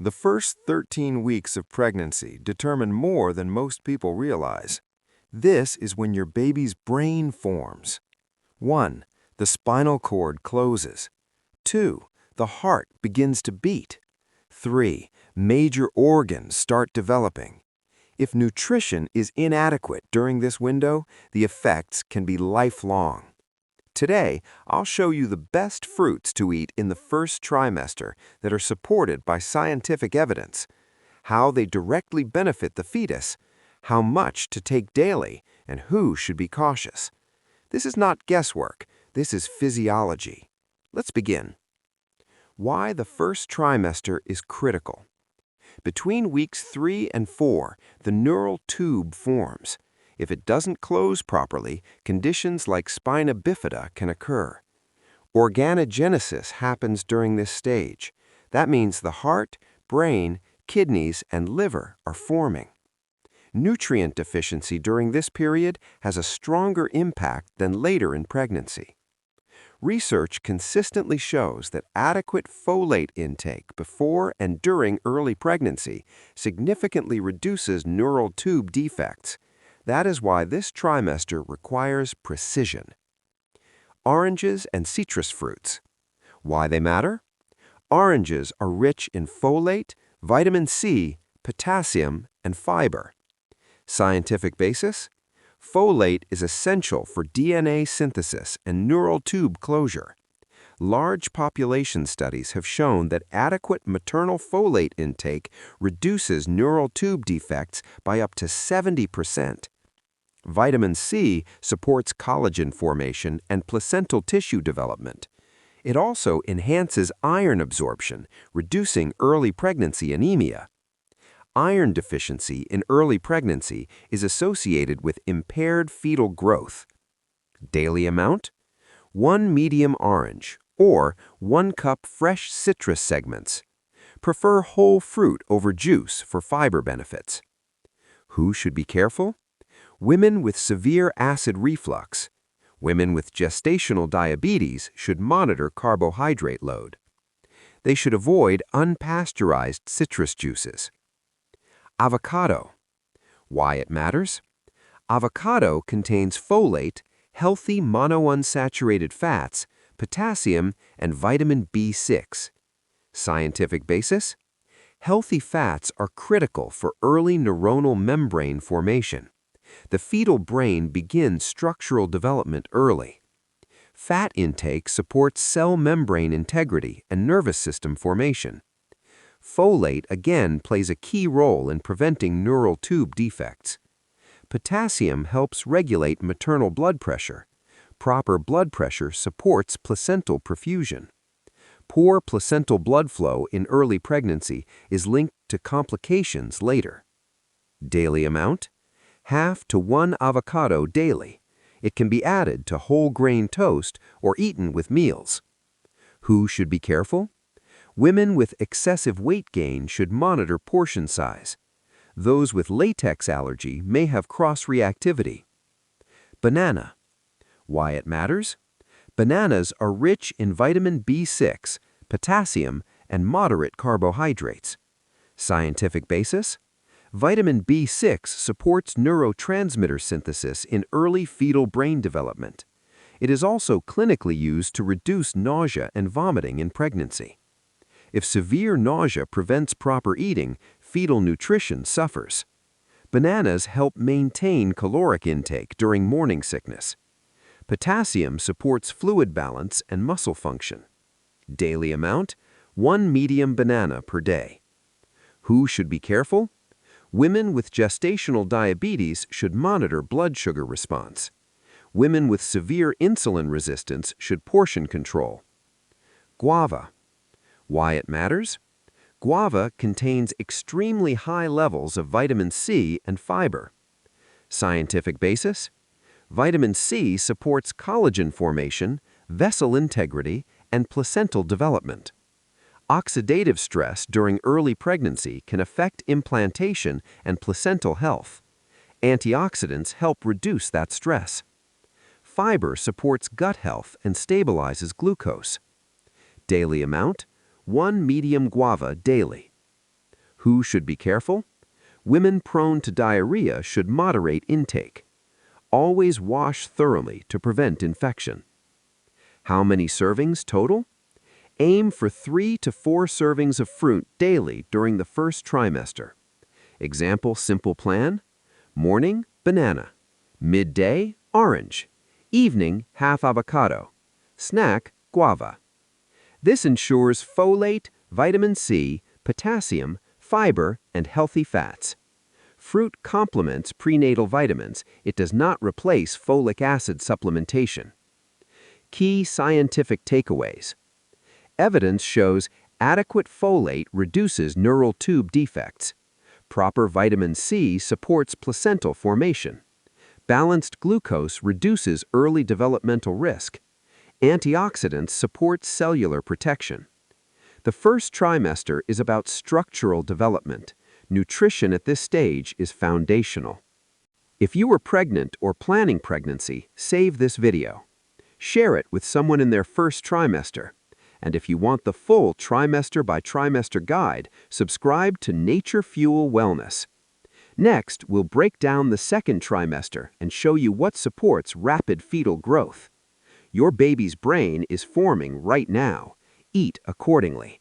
The first 13 weeks of pregnancy determine more than most people realize. This is when your baby's brain forms. 1. The spinal cord closes. 2. The heart begins to beat. 3. Major organs start developing. If nutrition is inadequate during this window, the effects can be lifelong. Today, I'll show you the best fruits to eat in the first trimester that are supported by scientific evidence, how they directly benefit the fetus, how much to take daily, and who should be cautious. This is not guesswork, this is physiology. Let's begin. Why the first trimester is critical. Between weeks 3 and 4, the neural tube forms. If it doesn't close properly, conditions like spina bifida can occur. Organogenesis happens during this stage. That means the heart, brain, kidneys, and liver are forming. Nutrient deficiency during this period has a stronger impact than later in pregnancy. Research consistently shows that adequate folate intake before and during early pregnancy significantly reduces neural tube defects. That is why this trimester requires precision. Oranges and citrus fruits. Why they matter? Oranges are rich in folate, vitamin C, potassium, and fiber. Scientific basis? Folate is essential for DNA synthesis and neural tube closure. Large population studies have shown that adequate maternal folate intake reduces neural tube defects by up to 70%. Vitamin C supports collagen formation and placental tissue development. It also enhances iron absorption, reducing early pregnancy anemia. Iron deficiency in early pregnancy is associated with impaired fetal growth. Daily amount? 1 medium orange or 1 cup fresh citrus segments. Prefer whole fruit over juice for fiber benefits. Who should be careful? Women with severe acid reflux. Women with gestational diabetes should monitor carbohydrate load. They should avoid unpasteurized citrus juices. Avocado. Why it matters? Avocado contains folate, healthy monounsaturated fats, potassium, and vitamin B6. Scientific basis? Healthy fats are critical for early neuronal membrane formation. The fetal brain begins structural development early. Fat intake supports cell membrane integrity and nervous system formation. Folate again plays a key role in preventing neural tube defects. Potassium helps regulate maternal blood pressure. Proper blood pressure supports placental perfusion. Poor placental blood flow in early pregnancy is linked to complications later. Daily amount? Half to 1 avocado daily. It can be added to whole grain toast or eaten with meals. Who should be careful? Women with excessive weight gain should monitor portion size. Those with latex allergy may have cross-reactivity. Banana. Why it matters? Bananas are rich in vitamin B6, potassium, and moderate carbohydrates. Scientific basis? Vitamin B6 supports neurotransmitter synthesis in early fetal brain development. It is also clinically used to reduce nausea and vomiting in pregnancy. If severe nausea prevents proper eating, fetal nutrition suffers. Bananas help maintain caloric intake during morning sickness. Potassium supports fluid balance and muscle function. Daily amount? 1 medium banana per day. Who should be careful? Women with gestational diabetes should monitor blood sugar response. Women with severe insulin resistance should portion control. Guava. Why it matters? Guava contains extremely high levels of vitamin C and fiber. Scientific basis? Vitamin C supports collagen formation, vessel integrity, and placental development. Oxidative stress during early pregnancy can affect implantation and placental health. Antioxidants help reduce that stress. Fiber supports gut health and stabilizes glucose. Daily amount? 1 medium guava daily. Who should be careful? Women prone to diarrhea should moderate intake. Always wash thoroughly to prevent infection. How many servings total? Aim for 3 to 4 servings of fruit daily during the first trimester. Example simple plan: morning, banana; midday, orange; evening, half avocado; snack, guava. This ensures folate, vitamin C, potassium, fiber, and healthy fats. Fruit complements prenatal vitamins. It does not replace folic acid supplementation. Key scientific takeaways. Evidence shows adequate folate reduces neural tube defects. Proper vitamin C supports placental formation. Balanced glucose reduces early developmental risk. Antioxidants support cellular protection. The first trimester is about structural development. Nutrition at this stage is foundational. If you are pregnant or planning pregnancy, save this video. Share it with someone in their first trimester. And if you want the full trimester by trimester guide, subscribe to NatureFuell Wellness. Next, we'll break down the second trimester and show you what supports rapid fetal growth. Your baby's brain is forming right now. Eat accordingly.